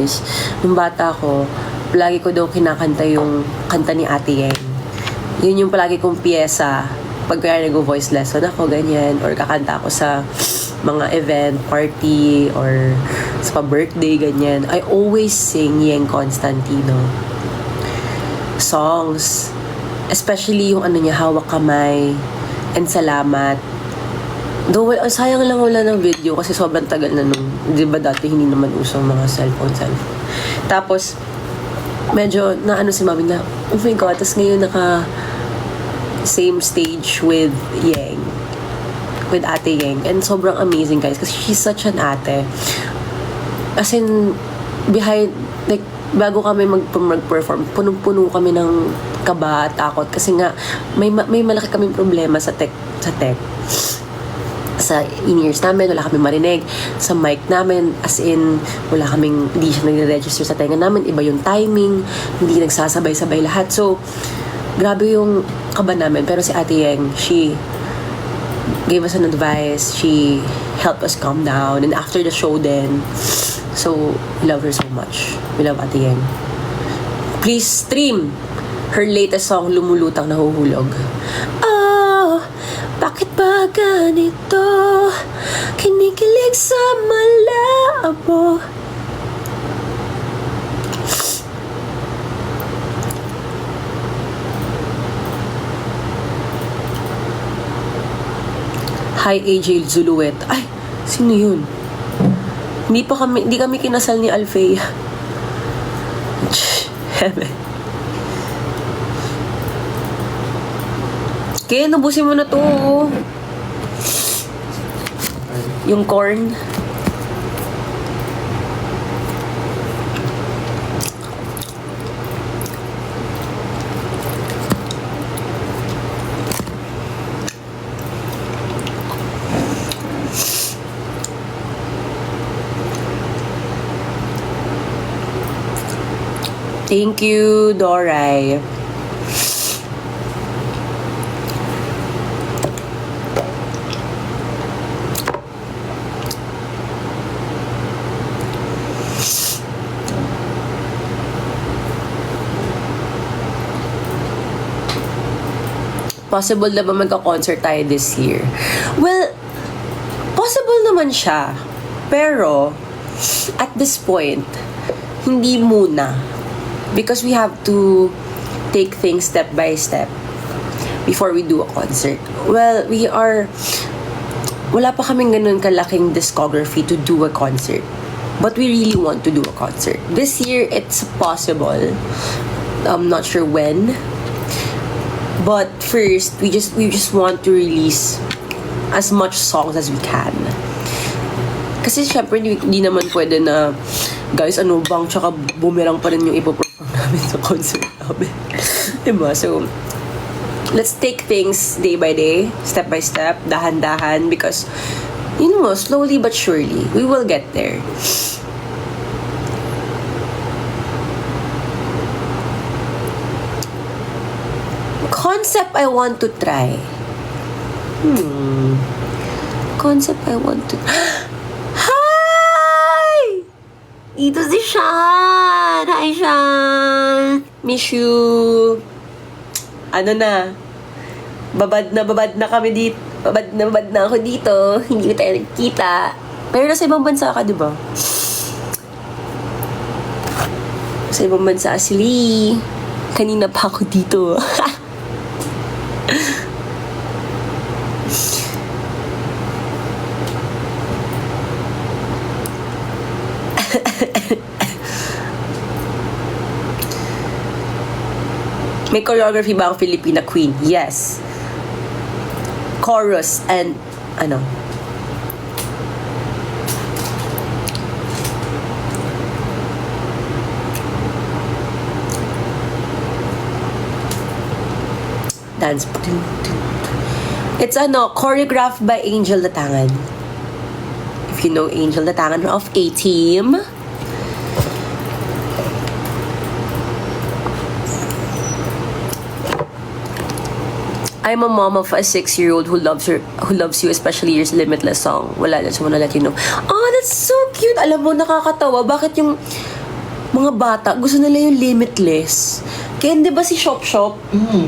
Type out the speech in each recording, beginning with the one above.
is, nung bata ko, palagi ko daw kinakanta yung kanta ni Ate Yeng. Yun yung palagi kong piyesa pag kaya nag-voice lesson ako, ganyan, or kakanta ako sa mga event, party, or sa pa-birthday, ganyan. I always sing Yeng Constantino songs, especially yung ano niya, Hawak Kamay and Salamat. Though, sayang lang wala ng video kasi sobrang tagal na nung, di ba dati hindi naman usong mga cellphone. Tapos, medyo na ano si mami na, oh my God, tas ngayon naka same stage with Yeng, with Ate Yeng, and sobrang amazing, guys, kasi she's such an ate. As in, behind, like, bago kami mag-perform, punong-puno kami ng kaba, takot, kasi nga, may malaki kaming problema sa tech, sa in-ears namin, wala kaming marinig. Sa mic namin, as in, wala kaming, hindi siya nagre-register sa tenga namin, iba yung timing, hindi nagsasabay-sabay lahat. So, grabe yung kaba namin. Pero si Ate Yeng, she gave us an advice, she helped us calm down, and after the show then, so, we love her so much. We love Ate Yeng. Please stream her latest song, Lumulutang Nahuhulog. Oh, bakit ba ganito? Kinikilig sa malabo. Hi, AJ Zuluet. Ay, sino yun? Hindi kami kinasal ni Alfea. Heaven. Kaya nabusin mo na to. Yung corn. Thank you, Doray. Possible na ba magka-concert tayo this year? Well, possible naman siya. Pero, at this point, hindi muna. Because we have to take things step by step before we do a concert. Well, wala pa kaming ganun kalaking discography to do a concert. But we really want to do a concert. This year, it's possible. I'm not sure when. But first, we just want to release as much songs as we can. Kasi syempre, hindi naman pwede na, guys, ano bang, tsaka bumerang pa rin yung ipoperform namin sa concert namin. Diba? So, let's take things day by day, step by step, dahan-dahan, because, you know, slowly but surely, we will get there. Concept I want to try. Concept I want to... Hi! Ito si Sean! Hi, Sean! Miss you! Ano na? Babad na kami dito. Babad na ako dito. Hindi ko tayo nagkita. Pero nasa ibang bansa ka, di ba? Sa ibang bansa si Lee. Kanina pa ako dito. May choreography ba ang Filipina Queen? Yes. Chorus and ano? Dance. It's choreographed by Angel Latangan. If you know Angel Latangan of A-Team. I'm a mom of a 6-year-old who loves you, especially your Limitless song. Wala, just wanna let you know. Oh, that's so cute. Alam mo, nakakatawa. Bakit yung Mga bata, gusto nila yung limitless. Kaya hindi ba si Shop Shop?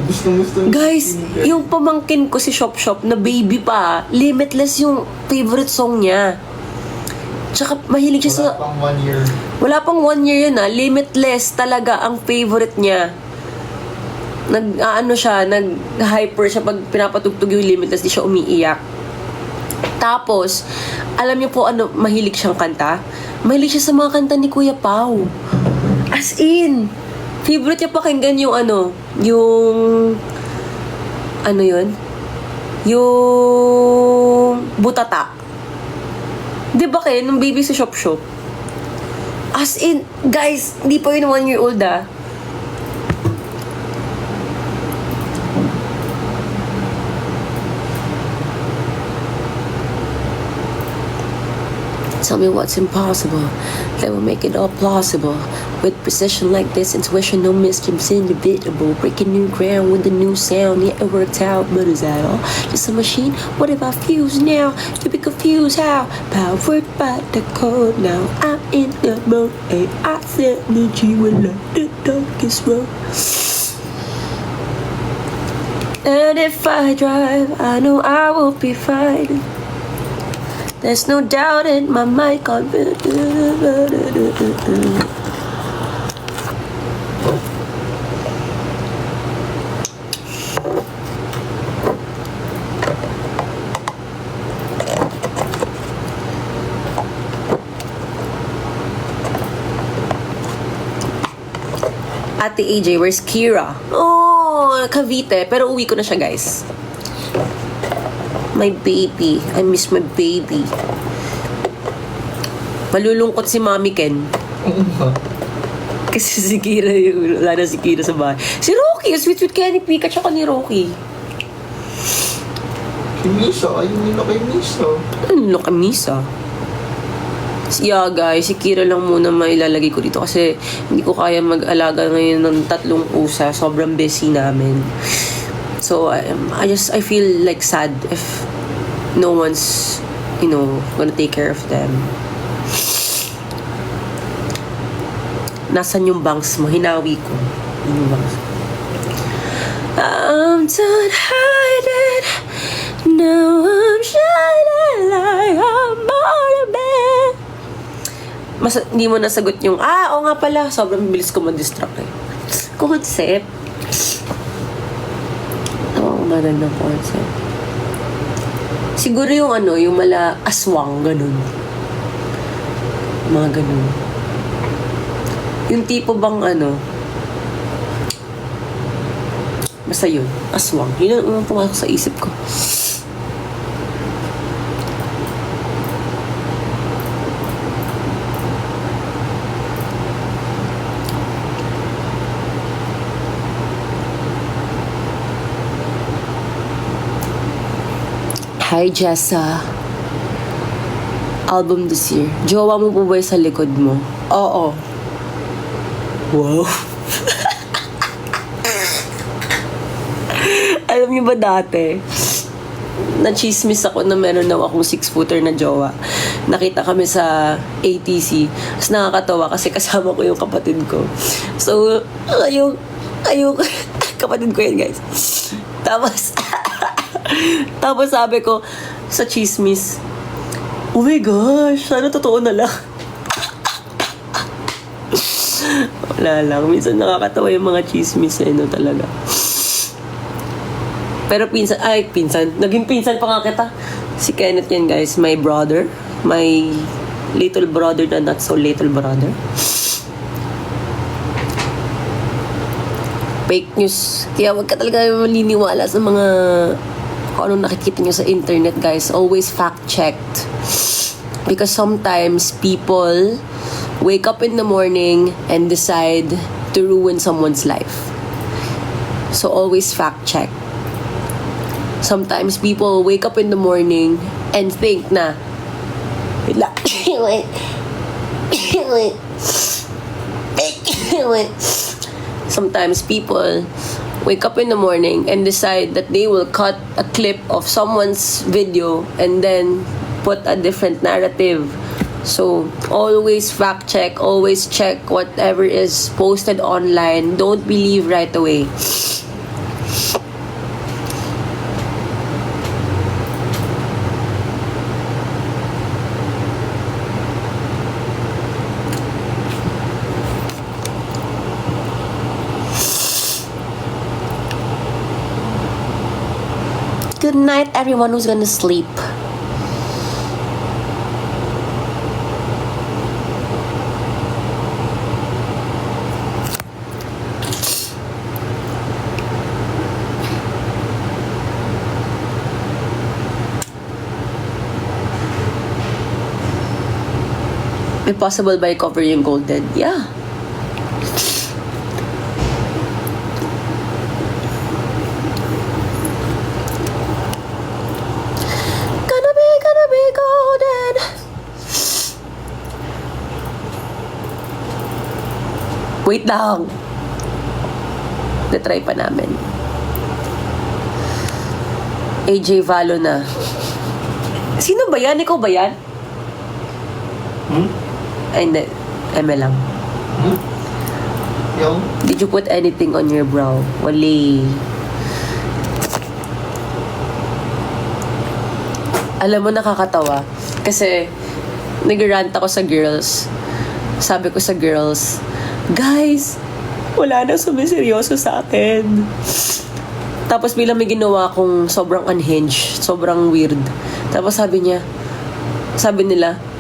Gusto. Guys, yung pamangkin ko si Shop Shop na baby pa, limitless yung favorite song niya. Tsaka mahilig siya sa... Wala pang 1 year. Wala pang 1 year yun limitless talaga ang favorite niya. Nag-hyper siya pag pinapatugtog yung limitless, di siya umiiyak. Tapos, alam niyo po mahilig siyang kanta? Mahilig siya sa mga kanta ni Kuya Pao. As in, favorite niya pakinggan yung yung Butata. Di ba kayo, nung baby sa Shop Shop? As in, guys, di pa yun 1 year old Tell me what's impossible, then we'll make it all plausible. With precision like this, intuition, no mischief's inevitable. Breaking new ground with a new sound, yeah, it worked out, but is that all? Just a machine? What if I fuse now? You be confused how? Powered by the code, now I'm in the mode. AI energy will let the darkest road. And if I drive, I know I will be fine. There's no doubt in my mind. Ate AJ, where's Kira? Oh, Cavite. Pero uwi ko na siya, guys. My baby. I miss my baby. Malulungkot si Mami Ken. Kasi si Kira wala na si Kira sa bahay. Si Rocky, sweet Kenny Pika, tsaka ni Rocky. Si Misa, ayun nila kay Misa. Ano kay Misa? Yeah, guys, si Kira lang muna mailalagay ko dito kasi hindi ko kaya mag-alaga ngayon ng 3 pusa. Sobrang busy namin. So, I feel like sad if no one's, gonna take care of them. Nasaan yung bangs mo? Hinawi ko. Yung bangs. I'm done hiding. Now I'm shining like I'm on a bed. Hindi mo nasagot yung, oo nga pala, sobrang bilis ko ma-distract Concept. Umaran ng concept. Siguro yung yung aswang, ganun. Mga ganun. Yung tipo bang basta yun, aswang. Yun ang pumasok sa isip ko. Hi, Jessa. Album this year. Jowa mo po ba sa likod mo? Oo. Wow. Alam niyo ba dati, na-chismis ako na meron daw akong 6-footer na jowa. Nakita kami sa ATC. Tapos nakakatawa kasi kasama ko yung kapatid ko. So, ayun, kapatid ko yan, guys. Tapos sabi ko sa chismis, oh my gosh, sana totoo na lang. Wala lang. Minsan nakakatawa yung mga chismis talaga. Pero naging pinsan pa nga kita. Si Kenneth yan, guys, my brother. My little brother na not so little brother. Fake news. Kaya wag ka talaga maniniwala sa mga kung anong nakikita nyo sa internet, guys. Always fact-checked. Because sometimes people wake up in the morning and decide to ruin someone's life. So always fact-check. Sometimes people wake up in the morning and think na sometimes people wake up in the morning and decide that they will cut a clip of someone's video and then put a different narrative So, always fact check, always check whatever is posted online. Don't believe right away. Good night, everyone who's gonna sleep. May possible ba i-cover yung golden? Yeah. Gonna be golden. Wait lang. Na-try pa namin. AJ Valo na. Sino ba yan? Ikaw ba yan? Ay, hindi. Eme lang. Yung? Did you put anything on your brow? Wali. Alam mo, nakakatawa. Kasi, nag-rant ako sa girls. Sabi ko sa girls, guys, wala nang sumiseryoso sa akin. Tapos bilang may ginawa akong sobrang unhinged, sobrang weird. Tapos sabi nila,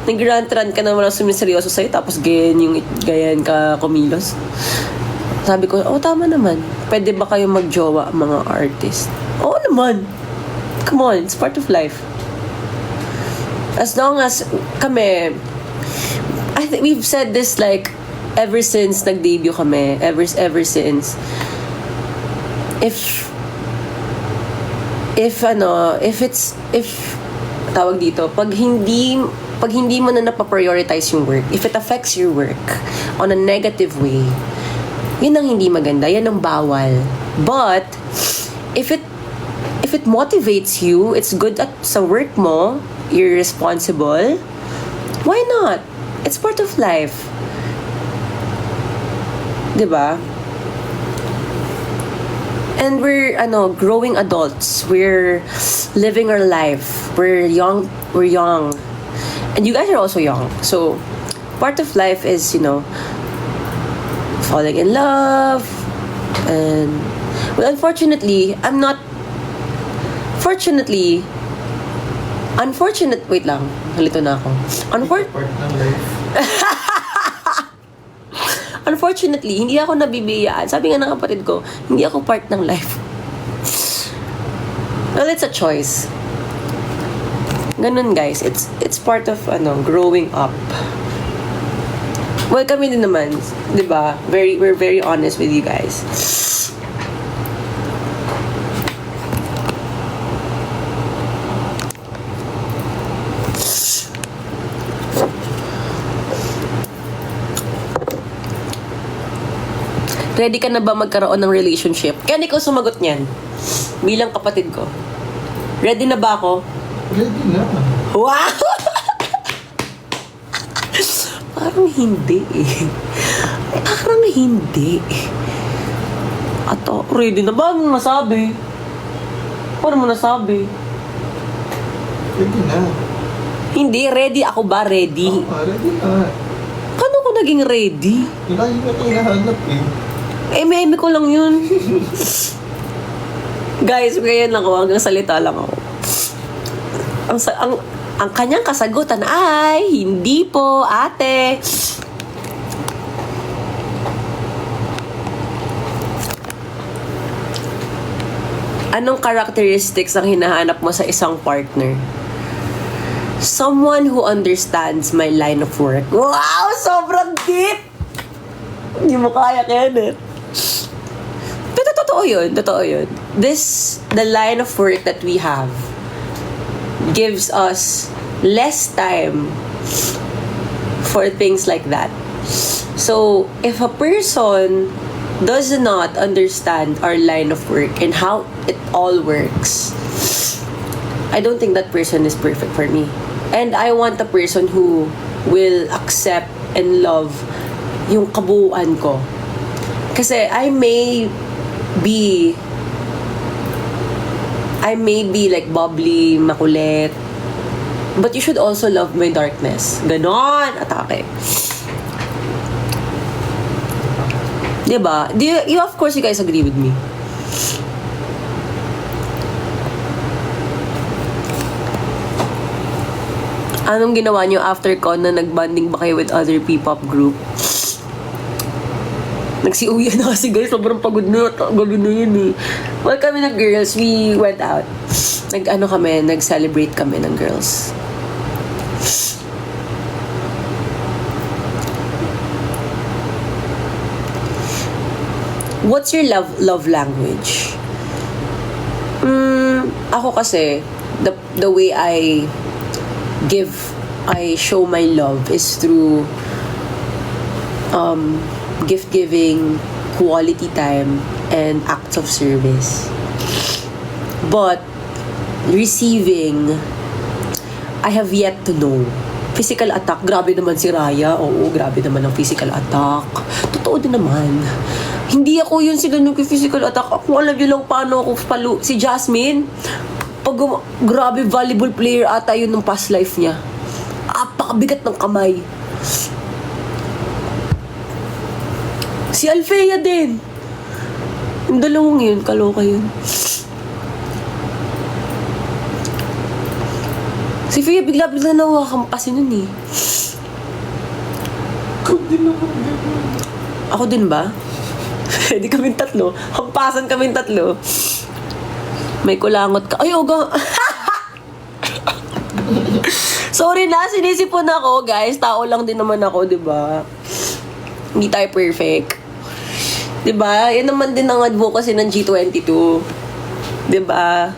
nag-rant-rant ka na walang sumiseryoso sa'yo, tapos ganyan ka kumilos. Sabi ko, tama naman. Pwede ba kayo magjowa, mga artist? Oo naman. Come on, it's part of life. As long as kami, I think we've said this like ever since nag-debut kami, ever since. If tawag dito, pag hindi mo na napaprioritize yung work, if it affects your work on a negative way, yun ang hindi maganda, yan ang bawal. But if it motivates you, it's good sa work mo, you're responsible, why not? It's part of life. Diba? And we're growing adults. We're living our life. We're young. And you guys are also young. So, part of life is, falling in love. And, well, unfortunately, wait lang. Halito na ako. Part ng life. Unfortunately, hindi ako nabibiyaan. Sabi nga ng kapatid ko, hindi ako part ng life. Well, it's a choice. Ganun, guys. It's part of, growing up. Well, kami din naman. Diba? We're very honest with you guys. Ready ka na ba magkaroon ng relationship? Kaya ikaw sumagot niyan. Bilang kapatid ko. Ready na ba ako? Ready na. Wow! Parang hindi eh. Parang hindi. Ato, ready na ba? Ano nasabi? Paano mo nasabi? Ready na. Hindi, ready ako ba? Ready? Ready na. Paano ko naging ready? Ilahin na ito hinahanap eh. Meme ko lang yun. Guys, ngayon lang ako. Hanggang salita lang ako. Ang kanyang kasagutan ay, hindi po, ate. Anong characteristics ang hinahanap mo sa isang partner? Someone who understands my line of work. Wow! Sobrang deep! Hindi mo kaya yan eh. Pero totoo yun. The line of work that we have gives us less time for things like that. So, if a person does not understand our line of work and how it all works, I don't think that person is perfect for me. And I want a person who will accept and love yung kabuuan ko. Kasi I may be like bubbly, makulit, but you should also love my darkness. Ganon, atake. Diba? Of course, you guys agree with me. Anong ginawa niyo after con na nagbanding ba kayo with other P-pop group? Nagsiuwi na kasi guys, sobrang pagod na. Gabi na yun eh. Well, kami ng girls, we went out. Nag-celebrate kami ng girls. What's your love language? Ako kasi, the way I show my love is through gift giving, quality time, and acts of service. But receiving, I have yet to know. Physical attack, grabe naman si Raya. Oo, grabe naman ang physical attack. Totoo din naman. Hindi ako yun sila nung physical attack. Ako alam nyo lang paano ako si Jasmine. Grabe volleyball player ata yun ng past life niya. Apakabigat ng kamay. Si Alfea din. Yung dalawang yun, kaloka yun. Si Fea bigla-bigla nawakampas nun eh. Ako din ba? Di kaming tatlo. Hampasan kaming tatlo. May kulangot ka. Ay, oga. Sorry na, sinisipon ako, guys. Tao lang din naman ako, di ba? Hindi tayo perfect. Di ba? Yan naman din ang advocacy ng G22. Di ba?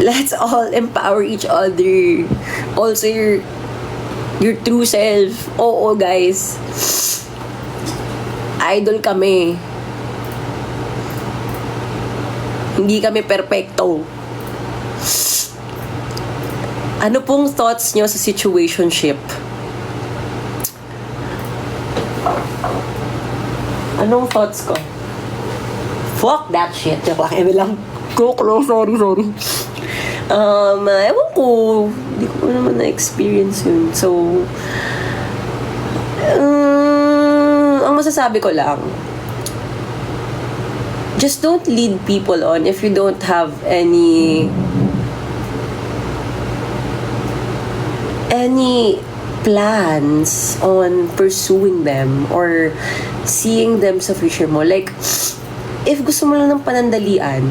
Let's all empower each other. Also, your true self. Oo, guys. Idol kami. Hindi kami perfecto. Ano pong thoughts nyo sa situationship? Anong thoughts ko? Fuck that shit. Eme lang. Sorry. Ewan ko. Hindi ko naman na-experience yun. So, ang masasabi ko lang, just don't lead people on if you don't have any plans on pursuing them or seeing them sa future mo. Like, if gusto mo lang ng panandalian,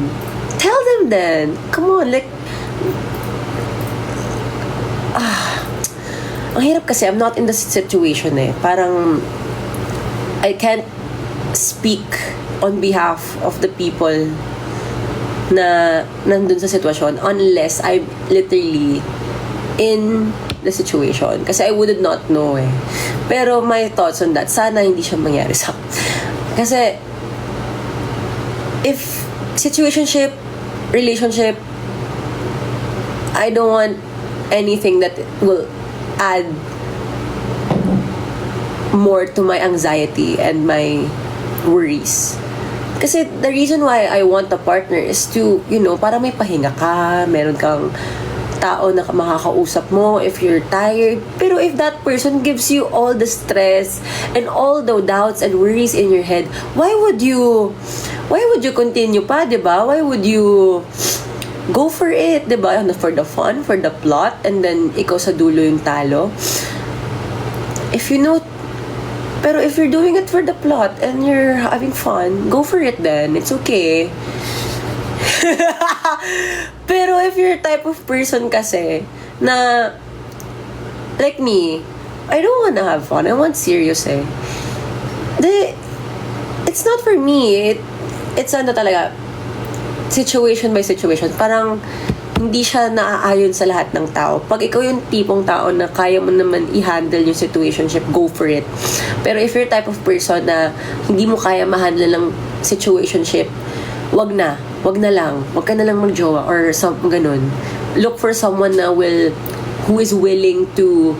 tell them then. Come on, like, ang hirap kasi, I'm not in the situation eh. Parang, I can't speak on behalf of the people na nandun sa sitwasyon unless I'm literally in the situation. Kasi I would not know eh. Pero my thoughts on that, sana hindi siya mangyari sa kasi if situationship, relationship, I don't want anything that will add more to my anxiety and my worries. Kasi the reason why I want a partner is to, para may pahinga ka, meron kang tao na makakausap mo if you're tired. Pero if that person gives you all the stress and all the doubts and worries in your head, why would you continue pa, diba? Why would you go for it, diba? For the fun, for the plot, and then ikaw sa dulo yung talo. Pero if you're doing it for the plot and you're having fun, go for it then. It's okay. Pero if you're type of person kasi na like me, I don't wanna have fun. I want serious eh. It's not for me. It's talaga situation by situation. Parang hindi siya naaayon sa lahat ng tao. Pag ikaw yung tipong tao na kaya mo naman i-handle yung situationship, go for it. Pero if you're type of person na hindi mo kaya ma-handle ng situationship, wag na lang. Wag ka na lang mag-jowa or ganun. Look for someone who is willing to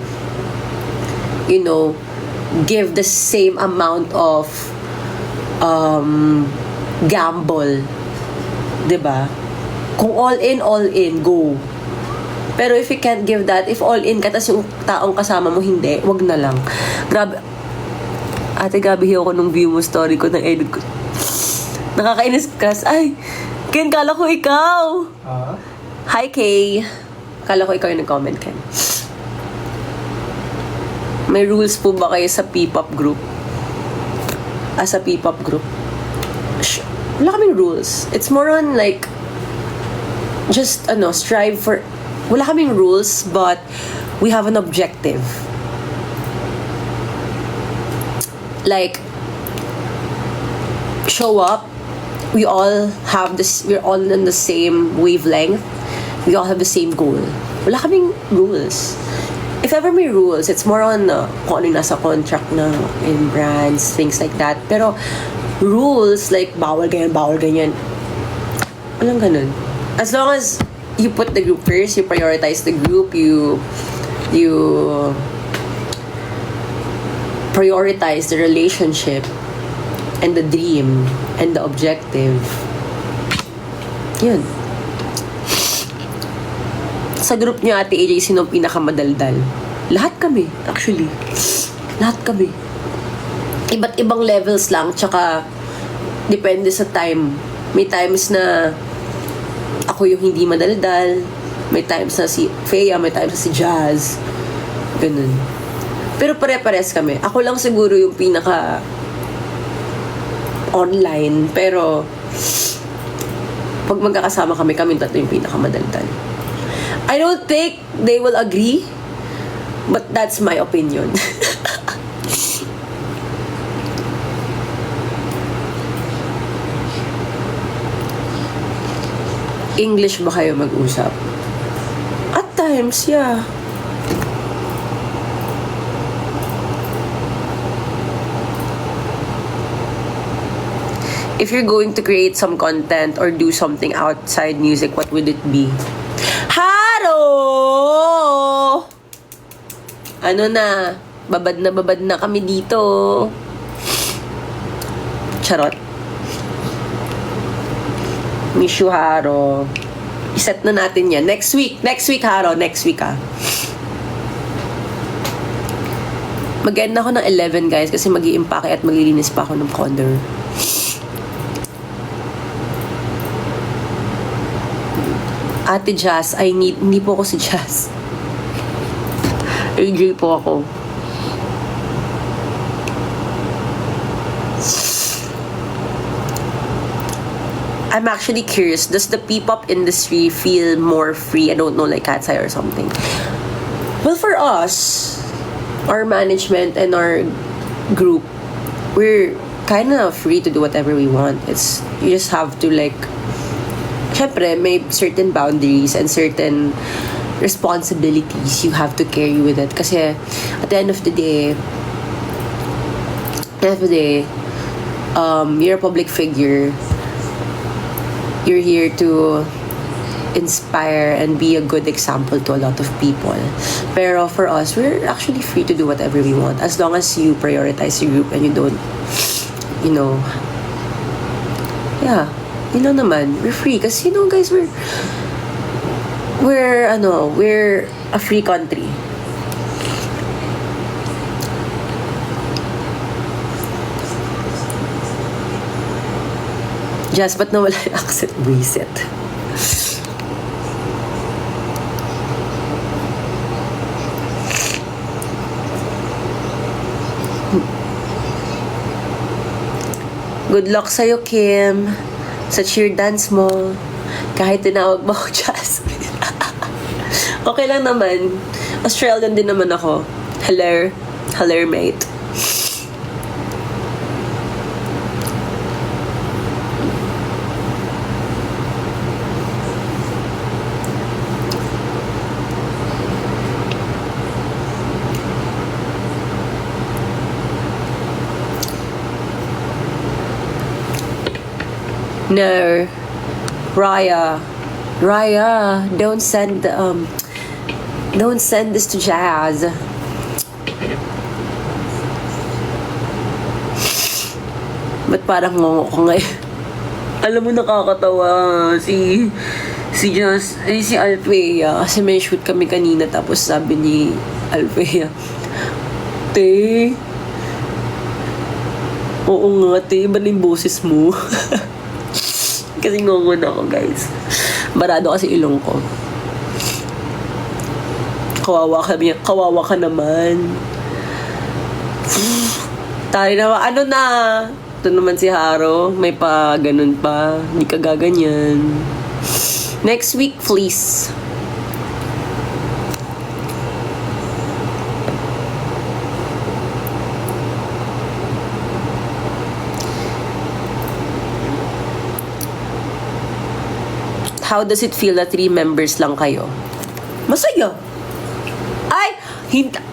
you know, give the same amount of gamble. 'Di ba? Kung all in, go. Pero if you can't give that, if all in ka, tas yung taong kasama mo hindi, wag na lang. Grabe. Ate, grabe ako nung view mo story ko ng edit ko. Nakakainis kas. Ay, Ken, kala ko ikaw. Hi, Kay. Kala ko ikaw yung nag-comment, Ken. May rules po ba kayo sa P-pop group? As a P-pop group? Wala kaming rules. It's more on like, just, strive for, wala kaming rules, but we have an objective. Like, show up. We're all on the same wavelength. We all have the same goal. Wala kaming rules. If ever may rules, it's more on kung ano yung nasa contract na in brands, things like that. Pero rules, like bawal ganyan. Walang ganun. As long as you put the group first, you prioritize the group, you prioritize the relationship and the dream and the objective. Yun. Sa group niyo, Ate AJ, sino ang pinakamadaldal? Lahat kami, actually. Lahat kami. Iba't ibang levels lang, tsaka depende sa time. May times na ako yung hindi madaldal, may times na si Fea, may times na si Jazz. Ganun. Pero pare-pares kami. Ako lang siguro yung pinaka online, pero pag magkakasama kami tatlo yung pinaka madaldal. I don't think they will agree, but that's my opinion. English ba kayo mag-usap? At times, yeah. If you're going to create some content or do something outside music, what would it be? Haro! Ano na? Babad na kami dito. Charot. Miss you, Haro. Iset na natin yan. Next week, Haro. Next week, Mag-end ako ng 11, guys, kasi mag-i-impake at maglilinis pa ako ng condo. Ate Jazz, hindi po ako si Jazz. AJ po ako. I'm actually curious, does the P-pop industry feel more free? I don't know, like Cat's Eye or something. Well, for us, our management and our group, we're kind of free to do whatever we want. You just have to syempre, may certain boundaries and certain responsibilities you have to carry with it. Kasi, at the end of the day, you're a public figure. You're here to inspire and be a good example to a lot of people. Pero for us, we're actually free to do whatever we want as long as you prioritize your group and you don't, yeah. Naman, we're free. Kasi, guys, we're a free country. Just, ba't nawala yung accent? Reset. Good luck sa'yo, Kim. Sa cheer dance mo, kahit tinawag mo ako Jazz. Okay lang naman. Australian din naman ako. Hello, mate. No, Raya, don't send this to Jazz. Ba't parang ngongo ko ngayon? Alam mo, nakakatawa si Althea. Kasi may shoot kami kanina, tapos sabi ni Althea, "Te, oo nga, te, iba na yung boses mo." Kasi ngongo na ako, guys. Barado kasi ilong ko. Kawawa ka naman. Tari na, ano na? Ito naman si Haro, may pa ganun pa. Hindi ka gaganyan. Next week, please. How does it feel na 3 members lang kayo? Masaya. Ay!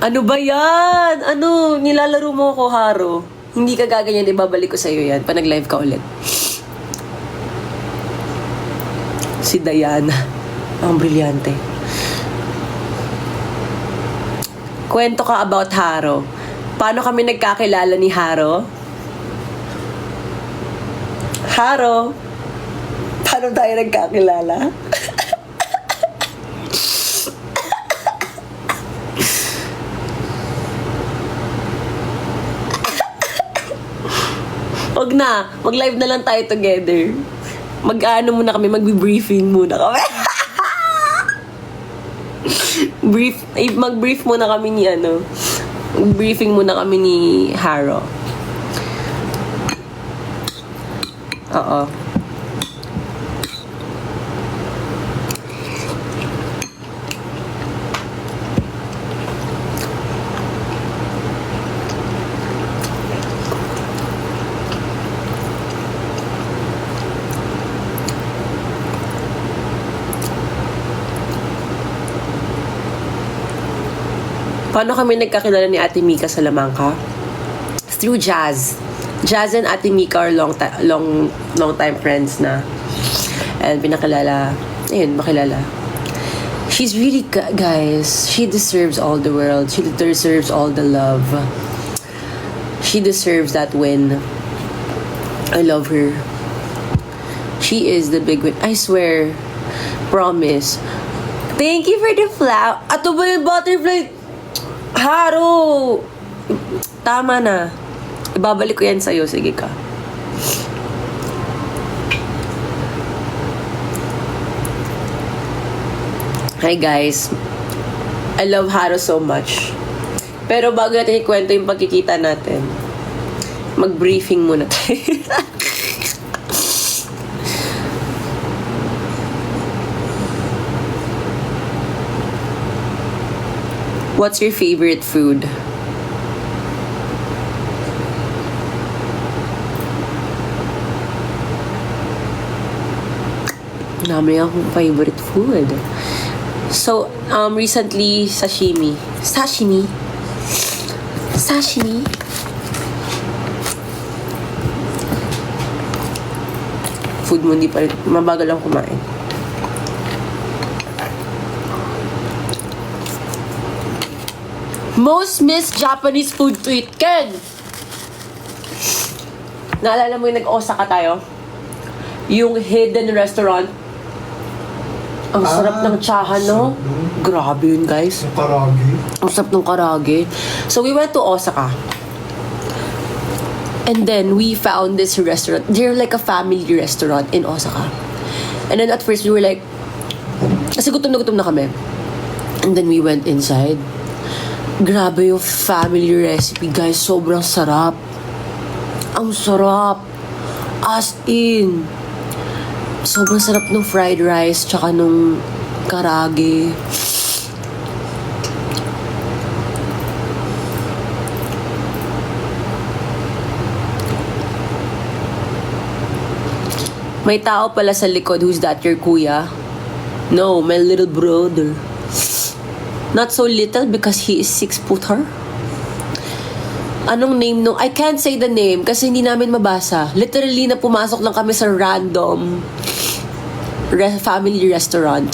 Ano ba yan? Ano? Nilalaro mo ako, Haro. Hindi ka gaganyan, ibabalik ko sa'yo yan. Pa nag-live ka ulit. Si Diana. Ang brilyante. Kwento ka about Haro. Paano kami nagkakilala ni Haro? Haro? Paano tayo nagkakilala? Wag na. Mag-live na lang tayo together. Mag-ano muna kami, mag-briefing muna kami. Mag-brief muna kami ni Mag-briefing muna kami ni Haro. Oo. Paano kami nagkakilala ni Ate Mika sa Lamangka? Through Jazz. Jazz and Ate Mika are long time friends na. And makilala. She's really, guys, she deserves all the world. She deserves all the love. She deserves that win. I love her. She is the big win. I swear. Promise. Thank you for the flower. Ato ba yung butterfly? Haro! Tama na. Ibabalik ko yan sa'yo. Sige ka. Hi guys. I love Haro so much. Pero bago natin ikwento yung pagkikita natin, mag-briefing muna tayo. What's your favorite food? Dami akong favorite food. So, recently, sashimi. Food mo hindi pa rin. Mabagal lang kumain. Most missed Japanese food to eat. Ken! Naalala mo yung nag-Osaka tayo? Yung hidden restaurant. Ang sarap ng tsahan, no? Grabe yun, guys. Yung karagi. Ang sarap ng karage. So, we went to Osaka. And then, we found this restaurant. They're like a family restaurant in Osaka. And then, at first, we were like, kasi gutom na kami. And then, we went inside. Grabe yung family recipe, guys. Sobrang sarap. Ang sarap. As in. Sobrang sarap ng fried rice tsaka nung karage. May tao pala sa likod. Who's that? Your kuya? No, my little brother. Not so little because he is 6'. Anong name nung... I can't say the name kasi hindi namin mabasa. Literally na pumasok lang kami sa random family restaurant.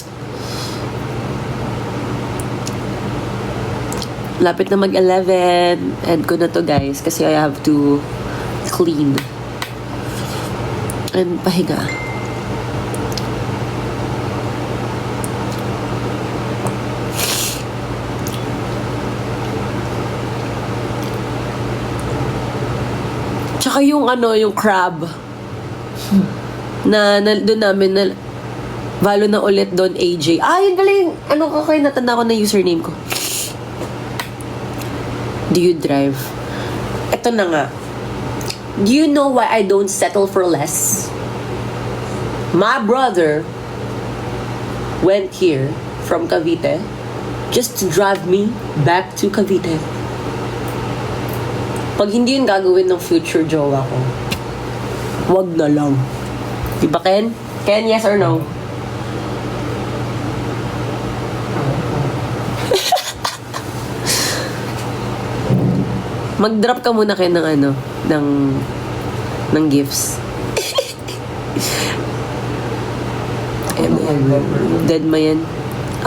Lapit na mag-11. End ko na to, guys, kasi I have to clean. And pahinga. Tsaka yung yung crab. Doon namin na Valo na ulit doon, AJ. Yun pala yung, kayo natanda ko na username ko. Do you drive? Ito na nga. Do you know why I don't settle for less? My brother went here from Cavite just to drive me back to Cavite. Pag hindi yun gagawin ng future jowa ko, wag na lang. Diba, Ken? Ken, yes or no? Mag-drop ka muna kayo ng gifts. Dead ma yan.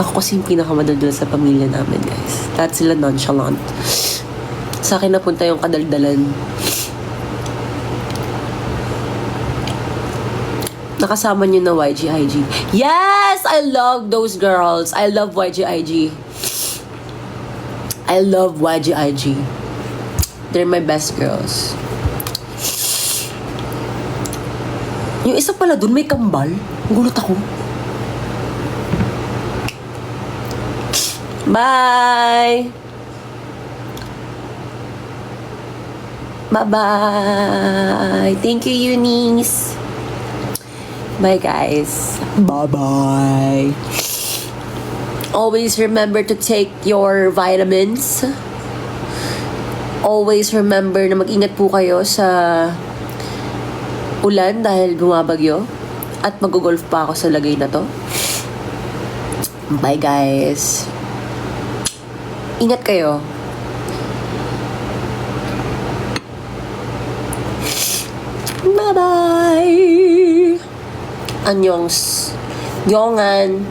Ako kasi yung pinakamadaldal sa pamilya namin, guys. Lahat sila nonchalant. Sa akin napunta yung kadaldalan. Nakasama niyo na YGIG. Yes! I love those girls. I love YGIG. I love YGIG. They're my best girls. Yung isa pala dun may kambal. Gulat ako. Bye! Bye-bye! Thank you, Eunice! Bye, guys. Bye-bye! Always remember to take your vitamins. Always remember na mag-ingat po kayo sa ulan dahil bumabagyo. At mag-golf pa ako sa lagay na to. Bye, guys. Ingat kayo. Bye-bye! Anyongs. Yongan.